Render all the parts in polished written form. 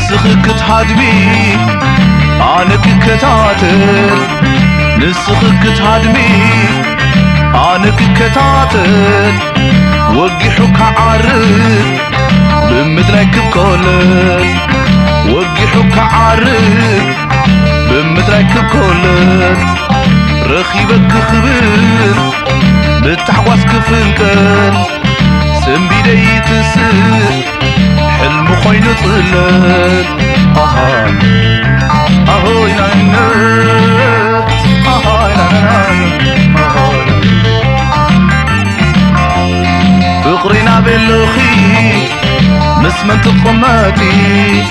نسخك تهدمي أنا ككتاتل نسخك تهدمي أنا ككتاتل وقحك عارف بمدرك بكل وقحك عارف بمدرك بكل رخيبك خبر بتحواس كفلكن سنبي دي تسر حلم خوين طلت أهوي نانا أهوي نانا فقرنا باللخي مسمن تقماتي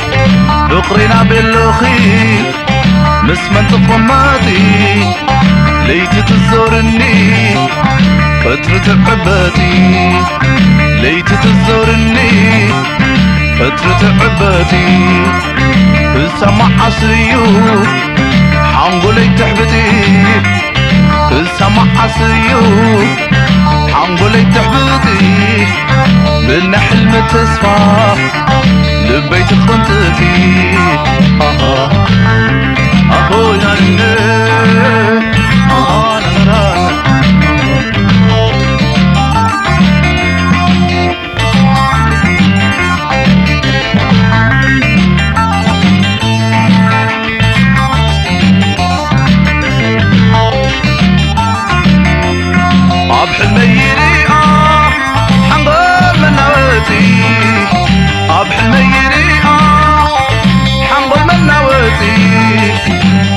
فقرنا باللخي مسمن تقماتي ليت تزورني فترة عباتي ليت تزورني فترة عباتي السمع عصيو حنقولي تحبتي السمع عصيو حنقولي تحبتي بالنحل متصفى لبيت خنطتي أهو نانا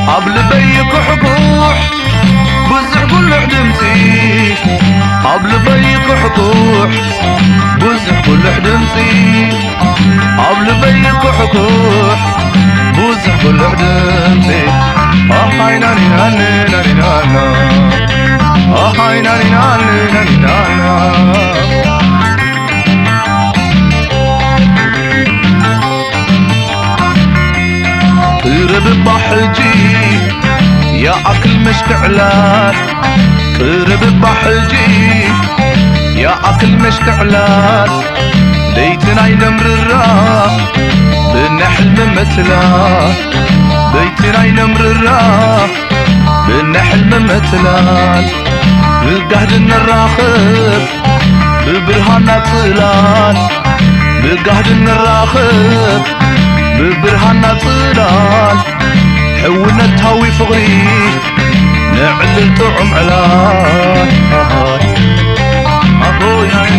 قبل بيك حكوح بزح كل حدمتي قبل بيك حكوح بزح كل حدمتي قبل بيك حكوح بزح كل حدمتي هاي ناني ناني ناني نانا هاي ناني ناني ناني نانا قرب بحجي يا أكل مشتعلان قرب بحجي يا أكل مشتعلان ليتنا ينمررا بالنحل ممثلا ليتنا ينمررا بالنحل ممثلا بالقهد الراخب ببرهان طلال بالقهد الراخب ببرهان طلال حولنا تهوي فغري نعلل طعم علان أهو يا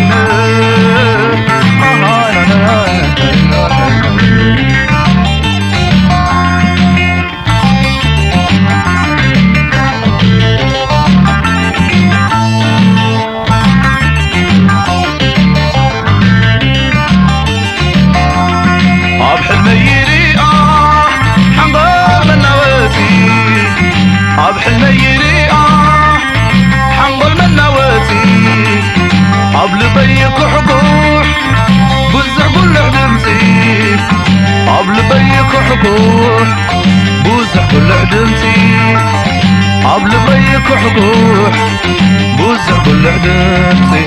قبل بيك حكوح بزح كل حدمتي قبل بيك حكوح بزح كل حدمتي قبل بيك حكوح بزح كل حدمتي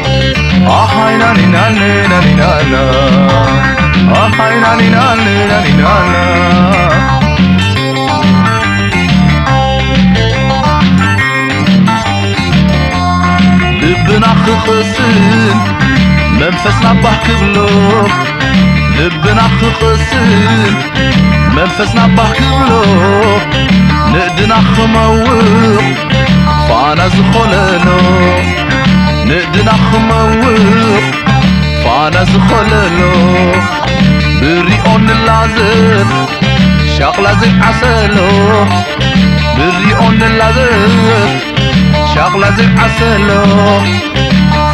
هاي ناني ناني ناني نانا هاي ناني ناني ناني نانا لبنا خخسن منفسنا بحك بلو لبنا خخسن منفسنا بحك بلو نقدنا خموق فانا زخللو نقدنا خموق فانا زخللو بريقون اللازم شغلة زي عسلو بريقون اللازم شغلة زي عسلو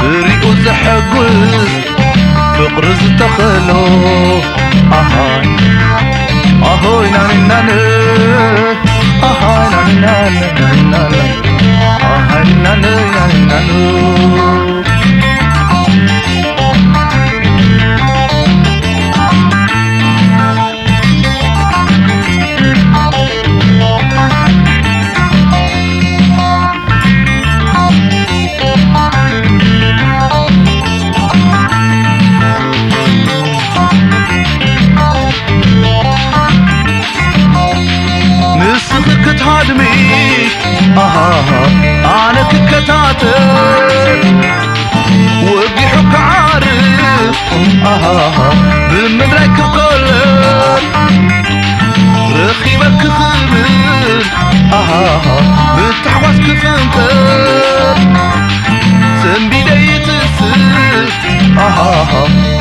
فريقو زحقوز فقر زتخلو أهاي أهوي ناني ناني أهاي ناني ناني ناني أهاي ناني ناني ناني بمدرك كلن رخيبك خبر بتحواس كفنكر سنبي دايت السر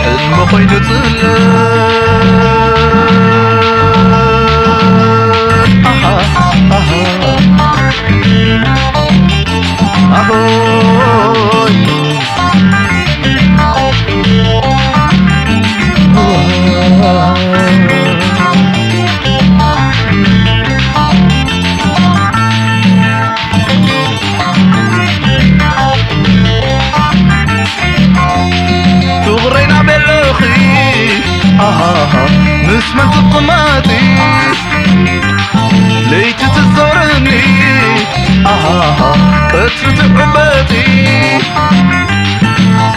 حلم خوين تغرينا بالأخي نسمة الطماطي ليت تزورني كترة عباتي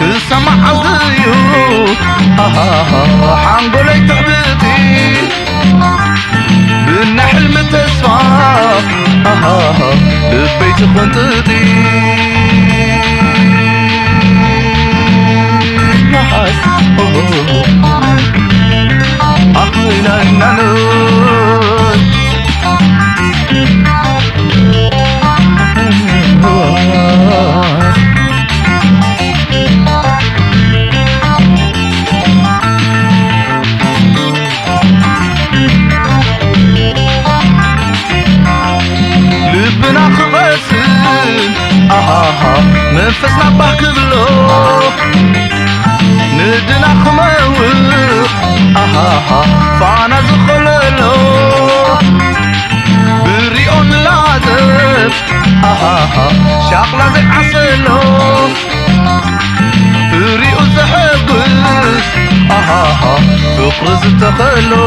كسمع عزيو حنقولي تعبتي بنا حلم تسفى ببيت خنطتي لبنا خبسن منفسنا بحكبلو ندنا خموق فانا زخللو بريون لازم شاقلا زي عسلو فريقو زحبس فقر زتخلو